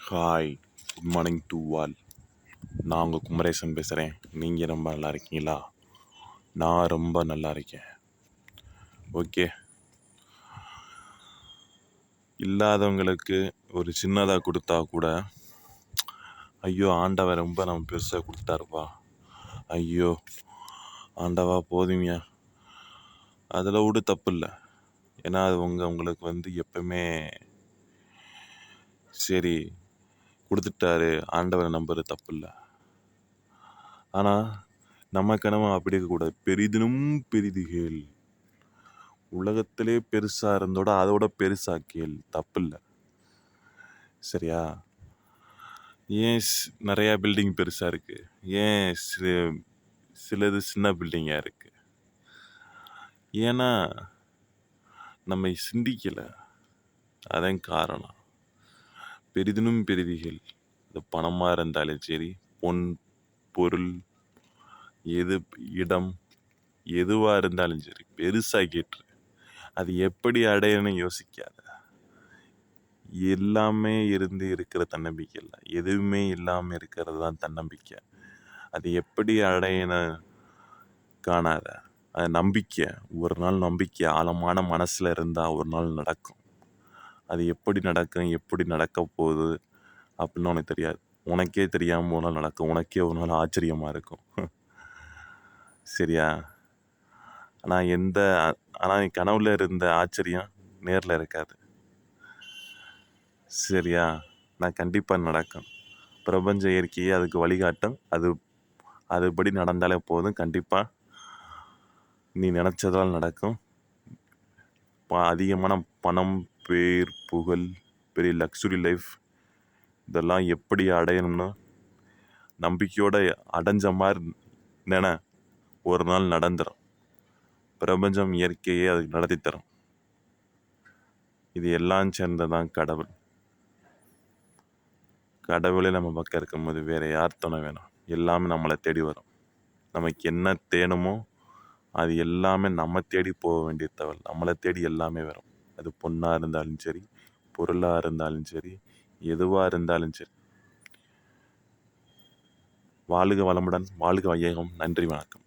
Hi, good morning to all. நான் உங்கள் குமரேசன் பேசுகிறேன். நீங்கள் ரொம்ப நல்லா இருக்கீங்களா? நான் ரொம்ப நல்லா இருக்கேன். ஓகே, இல்லாதவங்களுக்கு ஒரு சின்னதாக கொடுத்தா கூட ஐயோ ஆண்டவன் ரொம்ப நம்ம பெருசாக கொடுத்தாருப்பா, ஐயோ ஆண்டவா போதுமியா, அதில் விட தப்பு இல்லை. ஏன்னா அது உங்களுக்கு எப்பவுமே சரி கொடுத்துட்டாரு, ஆண்டவரை நம்புறது தப்பு இல்லை. ஆனால் நம்ம கனவு அப்படி இருக்கக்கூடாது. பெரிதினும் பெரிது கேள், உலகத்திலே பெருசா இருந்தோட அதோட பெருசா கேள், தப்பு இல்லை. சரியா? ஏன் நிறையா பில்டிங் பெருசா இருக்கு, ஏன் சிலது சின்ன பில்டிங்கா இருக்கு? ஏன்னா நம்ம சிந்திக்கல, அதான் காரணம். பெரிதினும் பெரிதிகள், இது பணமா இருந்தாலும் சரி, பொன் பொருள் எது இடம் எதுவா இருந்தாலும் சரி, பெருசா கேட்டு அது எப்படி அடையணும்னு யோசிக்காத. எல்லாமே இருந்து இருக்கிற தன்னம்பிக்கை இல்லை, எதுவுமே இல்லாமல் இருக்கிறது தான் தன்னம்பிக்கை. அது எப்படி அடையணும் காணாத. அது நம்பிக்கை. ஒரு நாள் நம்பிக்கை ஆழமான மனசில் இருந்தால் ஒரு நாள் நடக்கும். அது எப்படி நடக்கும், எப்படி நடக்க போகுது அப்படின்னு உனக்கு தெரியாது. உனக்கே தெரியாமல் ஒரு நாள் நடக்கும். உனக்கே ஒரு நாள் ஆச்சரியமாக இருக்கும். சரியா? ஆனால் கனவுல இருந்த ஆச்சரியம் நேரில் இருக்காது. சரியா? நான் கண்டிப்பாக நடக்கும். பிரபஞ்ச இயற்கையே அதுக்கு வழிகாட்டும். அதுபடி நடந்தாலே போதும். கண்டிப்பாக நீ நினச்சதால் நடக்கும். அதிகமான பணம், பேர், புகழ், பெரிய லக்ஸுரி லைஃப் இதெல்லாம் எப்படி அடையணும்னு நம்பிக்கையோடு அடைஞ்ச மாதிரி ஒரு நாள் நடந்துடும். பிரபஞ்சம் இயற்கையே அதுக்கு நடத்தி தரும். இது எல்லாம் சேர்ந்ததான் கடவுள். கடவுளே நம்ம பக்கம் இருக்கும்போது வேறு யார் துணை வேணும்? எல்லாமே நம்மளை தேடி வரும். நமக்கு என்ன தேணுமோ அது எல்லாமே நம்ம தேடி போக வேண்டிய தவறு. நம்மளை தேடி எல்லாமே வரும். அது பொண்ணாக இருந்தாலும் சரி, பொருளாக இருந்தாலும் சரி, எதுவாக இருந்தாலும் சரி. வாழ்க வளமுடன், வாழ்க வையகம். நன்றி, வணக்கம்.